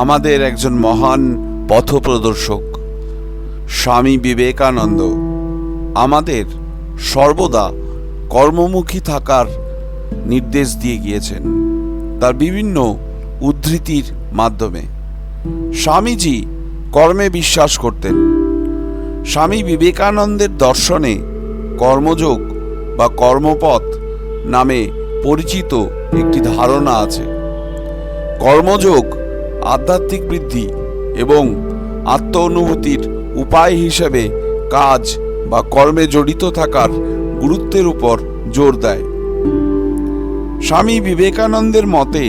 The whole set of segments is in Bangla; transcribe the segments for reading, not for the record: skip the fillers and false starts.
আমাদের একজন মহান পথপ্রদর্শক স্বামী বিবেকানন্দ আমাদের সর্বদা কর্মমুখী থাকার নির্দেশ দিয়ে গিয়েছেন তার বিভিন্ন উদ্ধৃতির মাধ্যমে। স্বামীজি কর্মে বিশ্বাস করতেন। স্বামী বিবেকানন্দের দর্শনে কর্মযোগ বা কর্মপথ নামে পরিচিত একটি ধারণা আছে। কর্মযোগ আধ্যাত্মিক বৃদ্ধি এবং আত্ম অনুভূতির উপায় হিসেবে কাজ বা কর্মে জড়িত থাকার গুরুত্বের উপর জোর দেয়। স্বামী বিবেকানন্দের মতে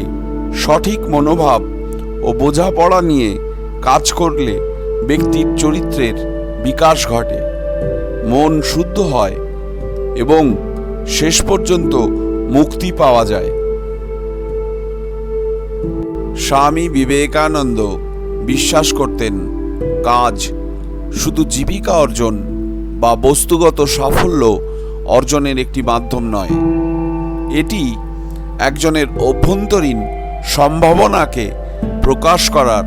সঠিক মনোভাব ও বোঝাপড়া নিয়ে কাজ করলে ব্যক্তির চরিত্রের বিকাশ ঘটে, মন শুদ্ধ হয় এবং শেষ পর্যন্ত মুক্তি পাওয়া যায়। স্বামী বিবেকানন্দ বিশ্বাস করতেন কাজ শুধু জীবিকা অর্জন বা বস্তুগত সাফল্য অর্জনের একটি মাধ্যম নয়, এটি একজনের অভ্যন্তরীণ সম্ভাবনাকে প্রকাশ করার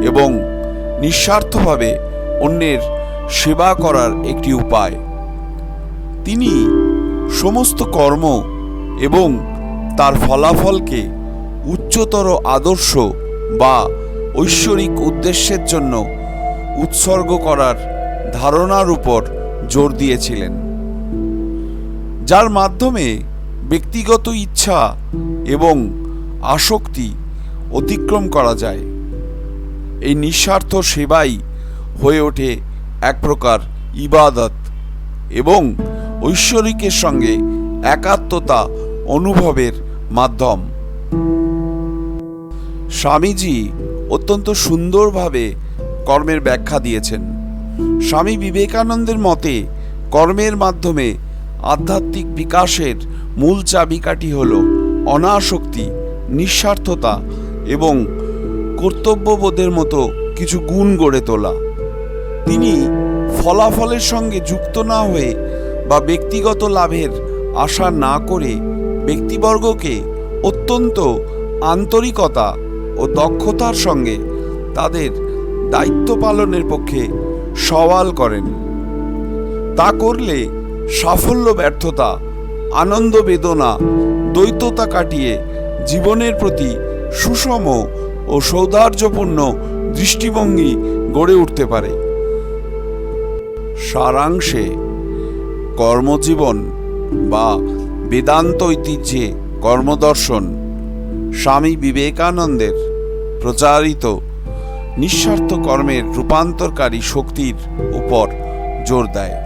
এবং নিঃস্বার্থভাবে অন্যের সেবা করার একটি উপায়। তিনি সমস্ত কর্ম এবং তার ফলাফলকে উচ্চতর আদর্শ বা ঐশ্বরিক উদ্দেশ্যের জন্য উৎসর্গ করার ধারণার উপর জোর দিয়েছিলেন, যার মাধ্যমে ব্যক্তিগত ইচ্ছা এবং আসক্তি অতিক্রম করা যায়। এই নিঃস্বার্থ সেবাই হয়ে ওঠে এক প্রকার ইবাদত এবং ঐশ্বরিকের সঙ্গে একাত্মতা অনুভবের মাধ্যম। স্বামীজি অত্যন্ত সুন্দরভাবে কর্মের ব্যাখ্যা দিয়েছেন। স্বামী বিবেকানন্দের মতে কর্মের মাধ্যমে আধ্যাত্মিক বিকাশের মূল চাবিকাঠি হল অনাসক্তি, নিঃস্বার্থতা এবং কর্তব্যবোধের মতো কিছু গুণ গড়ে তোলা। তিনি ফলাফলের সঙ্গে যুক্ত না হয়ে বা ব্যক্তিগত লাভের আশা না করে ব্যক্তিবর্গকে অত্যন্ত আন্তরিকতা ও দক্ষতার সঙ্গে তাদের দায়িত্ব পালনের পক্ষে সওয়াল করেন। তা করলে সাফল্য ব্যর্থতা, আনন্দ বেদনা, দ্বৈততা কাটিয়ে জীবনের প্রতি সুষম ও সৌহার্দ্যপূর্ণ দৃষ্টিভঙ্গি গড়ে উঠতে পারে। সারাংশে কর্মজীবন বা বেদান্ত ঐতিহ্যে কর্মদর্শন স্বামী বিবেকানন্দের প্রচারিত নিঃস্বার্থ কর্মের রূপান্তরকারী শক্তির উপর জোর দেয়।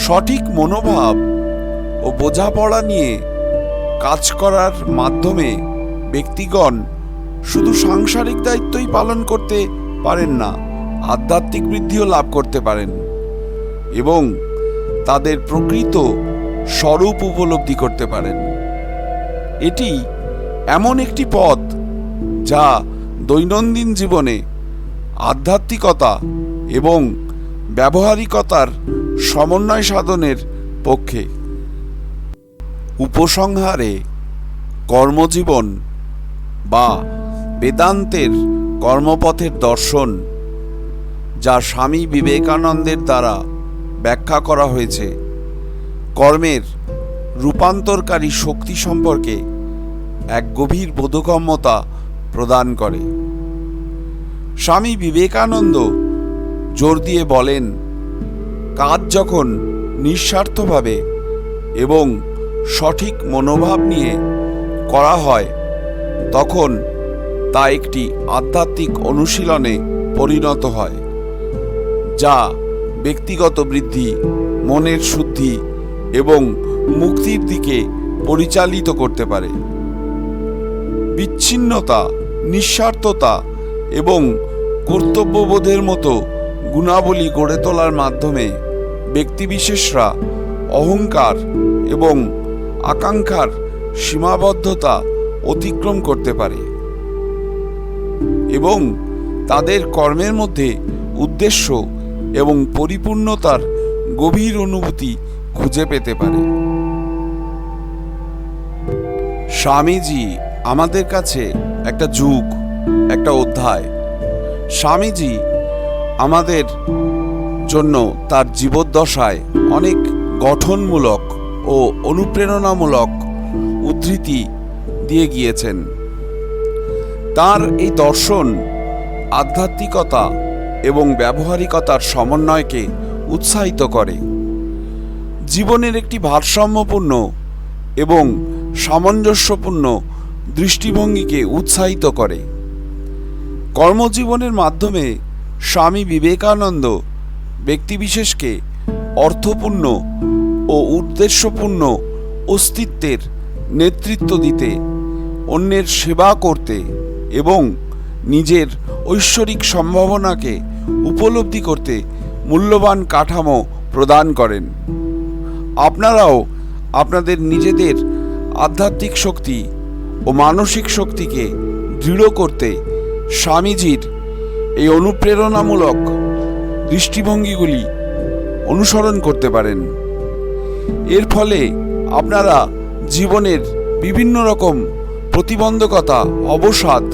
সঠিক মনোভাব ও বোঝাপড়া নিয়ে কাজ করার মাধ্যমে ব্যক্তিগণ শুধু সাংসারিক দায়িত্বই পালন করতে পারেন না, আধ্যাত্মিক বৃদ্ধিও লাভ করতে পারেন এবং তাদের প্রকৃত স্বরূপ উপলব্ধি করতে পারেন। এটি এমন একটি পথ যা দৈনন্দিন জীবনে আধ্যাত্মিকতা এবং ব্যবহারিকতার সমন্বয় সাধনের পক্ষে। উপসংহারে কর্মজীবন বা বেদান্তের কর্মপথের দর্শন, যা স্বামী বিবেকানন্দের দ্বারা ব্যাখ্যা করা হয়েছে, কর্মের রূপান্তরকারী শক্তি সম্পর্কে এক গভীর বোধগম্যতা প্রদান করে। স্বামী বিবেকানন্দ জোর দিয়ে বলেন, কাজ যখন নিঃস্বার্থভাবে এবং সঠিক মনোভাব নিয়ে করা হয় তখন তা একটি আধ্যাত্মিক অনুশীলনে পরিণত হয়, যা ব্যক্তিগত বৃদ্ধি, মনের শুদ্ধি এবং মুক্তির দিকে পরিচালিত করতে পারে। বিচ্ছিন্নতা, নিঃস্বার্থতা এবং কর্তব্যবোধের মতো গুণাবলী গড়ে তোলার মাধ্যমে ব্যক্তিবিশেষরা অহংকার এবং আকাঙ্ক্ষার সীমাবদ্ধতা অতিক্রম করতে পারে এবং তাদের কর্মের মধ্যে উদ্দেশ্য এবং পরিপূর্ণতার গভীর অনুভূতি খুঁজে পেতে পারে। স্বামীজি আমাদের কাছে একটা যুগ একটা অধ্যায়। স্বামীজি আমাদের জন্য তার জীবদ্দশায় অনেক গঠনমূলক ও অনুপ্রেরণামূলক উদ্ধৃতি দিয়ে গিয়েছেন। তার এই দর্শন আধ্যাত্মিকতা এবং ব্যবহারিকতার সমন্বয়কে উৎসাহিত করে, জীবনের একটি ভারসাম্যপূর্ণ এবং সামঞ্জস্যপূর্ণ দৃষ্টিভঙ্গিকে উৎসাহিত করে। কর্মজীবনের মাধ্যমে স্বামী বিবেকানন্দ ব্যক্তিবিশেষকে অর্থপূর্ণ ও উদ্দেশ্যপূর্ণ অস্তিত্বের নেতৃত্ব দিতে, অন্যের সেবা করতে এবং নিজের ঐশ্বরিক সম্ভাবনাকে উপলব্ধি করতে মূল্যবান কাঠামো প্রদান করেন। আপনারাও আপনাদের নিজেদের আধ্যাত্মিক শক্তি ও মানসিক শক্তিকে দৃঢ় করতে স্বামীজির এই অনুপ্রেরণামূলক দৃষ্টিভঙ্গিগুলি অনুসরণ করতে পারেন। এর ফলে আপনারা জীবনের বিভিন্ন রকম প্রতিবন্ধকতা, অবসাদ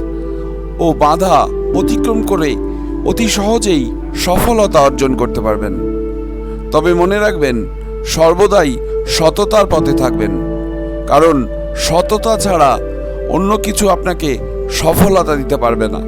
ও বাধা অতিক্রম করে অতি সহজেই সফলতা অর্জন করতে পারবেন। তবে মনে রাখবেন, সর্বদাই সততার পথে থাকবেন, কারণ সততা ছাড়া অন্য কিছু আপনাকে সফলতা দিতে পারবে না।